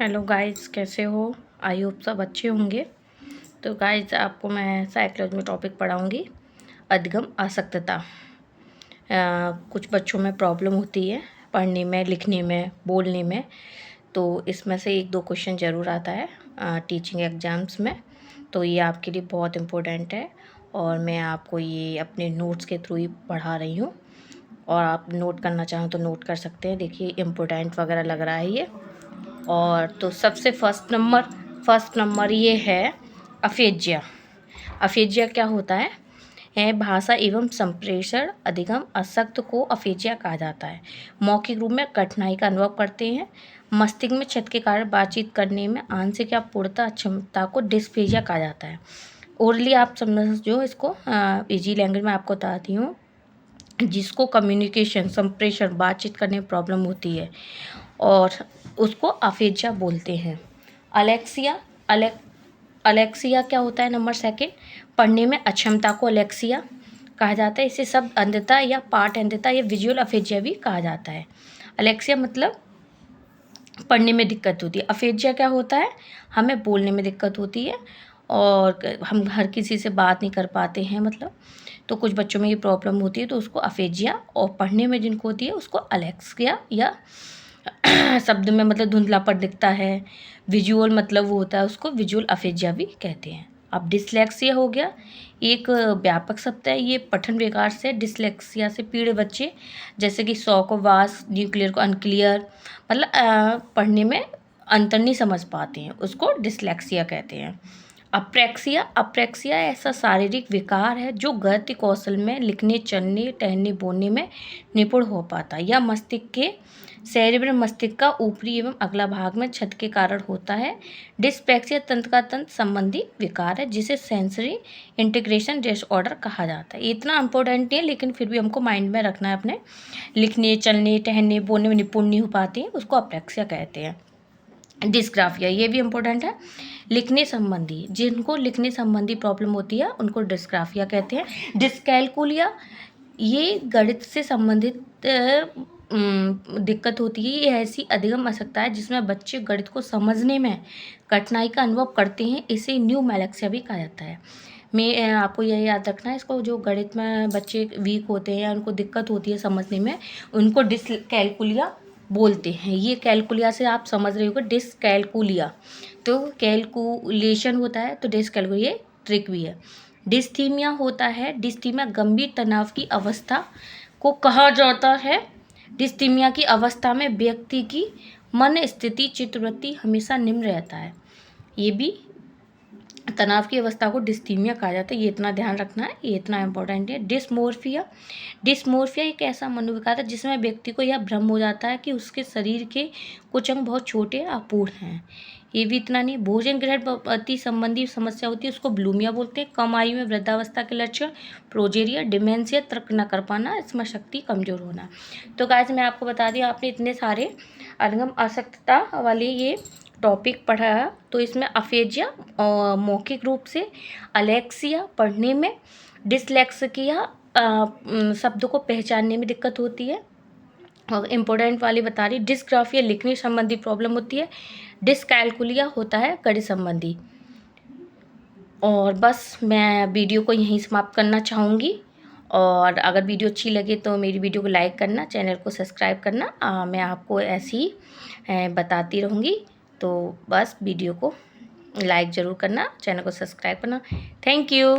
Hello guys, कैसे हो? I hope सब अच्छे होंगे। तो गाइस, आपको मैं साइकोलॉजी में टॉपिक पढ़ाऊंगी, अधिगम आसक्तता। कुछ बच्चों में प्रॉब्लम होती है पढ़ने में, लिखने में, बोलने में। तो इसमें से एक दो क्वेश्चन ज़रूर आता है टीचिंग एग्ज़ाम्स में। तो ये आपके लिए बहुत इम्पोर्टेंट है और मैं आपको ये अपने नोट्स के थ्रू ही पढ़ा रही हूँ। और आप नोट करना चाहें तो नोट कर सकते हैं। देखिए, इम्पोर्टेंट वगैरह लग रहा है ये। और तो सबसे फर्स्ट नंबर ये है अफेजिया। अफेजिया क्या होता है भाषा एवं संप्रेषण अधिगम असक्त को अफेजिया कहा जाता है। मौखिक रूप में कठिनाई का अनुभव करते हैं। मस्तिष्क में क्षत के कारण बातचीत करने में आंशिक या पूर्णतः अक्षमता को डिस्फेजिया कहा जाता है। ओरली आप समझो इसको, इजी लैंग्वेज में आपको बताती हूँ। जिसको कम्युनिकेशन, संप्रेषण, बातचीत करने में प्रॉब्लम होती है और उसको अफेजिया बोलते हैं। अलेक्सिया अलेक्सिया क्या होता है? नंबर सेकंड, पढ़ने में अक्षमता को अलेक्सिया कहा जाता है। इसे शब्द अंधता या पाठ अंधता या विजुअल अफेजिया भी कहा जाता है। अलेक्सिया मतलब पढ़ने में दिक्कत होती है। अफेजिया क्या होता है? हमें बोलने में दिक्कत होती है और हम हर किसी से बात नहीं कर पाते हैं, मतलब तो कुछ बच्चों में ये प्रॉब्लम होती है, तो उसको अफेजिया। और पढ़ने में जिनको होती है उसको अलेक्सिया या शब्द में मतलब धुंधलापन दिखता है। विजुअल मतलब वो होता है, उसको विजुअल अफेजिया भी कहते हैं। अब डिसलेक्सिया हो गया, एक व्यापक शब्द है। ये पठन विकार से, डिसलेक्सिया से पीड़ित बच्चे, जैसे कि सौ को वास, न्यूक्लियर को अनक्लियर, मतलब पढ़ने में अंतर नहीं समझ पाते हैं, उसको डिसलेक्सिया कहते हैं। अप्रेक्सिया ऐसा शारीरिक विकार है जो गति कौशल में लिखने, चलने, टहलने, बोलने में निपुण हो पाता है। यह मस्तिष्क के सेरेब्रल मस्तिष्क का ऊपरी एवं अगला भाग में क्षत के कारण होता है। डिस्पैक्सिया तंत्र का तंत्र संबंधी विकार है जिसे सेंसरी इंटीग्रेशन डिसऑर्डर कहा जाता है। इतना इंपॉर्टेंट नहीं है लेकिन फिर भी हमको माइंड में रखना है अपने। लिखने, चलने, टहलने, बोलने में निपुण नहीं हो पाते हैं, उसको अप्रेक्सिया कहते हैं। डिस्ग्राफिया ये भी इम्पोर्टेंट है। लिखने संबंधी, जिनको लिखने संबंधी प्रॉब्लम होती है उनको डिस्ग्राफिया कहते हैं। डिस्कैलकुलिया ये गणित से संबंधित दिक्कत होती है। ये ऐसी अधिगम आवश्यकता है जिसमें बच्चे गणित को समझने में कठिनाई का अनुभव करते हैं। इसे न्यूमैलेक्सिया भी कहा जाता है। मैं आपको यह याद रखना है इसको, जो गणित में बच्चे वीक होते हैं या उनको दिक्कत होती है समझने में, उनको डिसकैलकुलिया बोलते हैं। ये कैलकुलिया से आप समझ रहे होगे, डिसकैलकुलिया तो कैलकुलेशन होता है, तो डिसकैलकुलिया ट्रिक भी है। डिस्थीमिया होता है, डिस्थीमिया गंभीर तनाव की अवस्था को कहा जाता है। डिस्थीमिया की अवस्था में व्यक्ति की मन स्थिति, चित्तवृत्ति हमेशा निम्न रहता है। ये भी तनाव की अवस्था को डिस्थीमिया कहा जाता है। ये इतना ध्यान रखना है, ये इतना इम्पोर्टेंट है। डिस्मोर्फिया एक ऐसा मनोविकार है जिसमें व्यक्ति को यह भ्रम हो जाता है कि उसके शरीर के कुछ अंग बहुत छोटे अपूर्ण हैं। ये भी इतना नहीं। भोजन ग्रहण पद्धति संबंधी समस्या होती है, उसको ब्लूमिया बोलते हैं। कम आयु में वृद्धावस्था के लक्षण प्रोजेरिया, डिमेंशिया, तर्क न कर पाना, स्मरण शक्ति कमजोर होना। तो गाइस, मैं आपको बता दी, आपने इतने सारे अधिगम आसक्तता वाले ये टॉपिक पढ़ा है। तो इसमें अफेजिया मौखिक रूप से, अलेक्सिया पढ़ने में, डिसलेक्सिया शब्द को पहचानने में दिक्कत होती है और इम्पोर्टेंट वाली बता रही। डिस्ग्राफिया लिखने संबंधी प्रॉब्लम होती है। डिसकैलकुलिया होता है गणित संबंधी। और बस मैं वीडियो को यहीं समाप्त करना चाहूँगी। और अगर वीडियो अच्छी लगे तो मेरी वीडियो को लाइक करना, चैनल को सब्सक्राइब करना। मैं आपको ऐसे ही बताती रहूँगी। तो बस वीडियो को लाइक ज़रूर करना, चैनल को सब्सक्राइब करना। Thank you.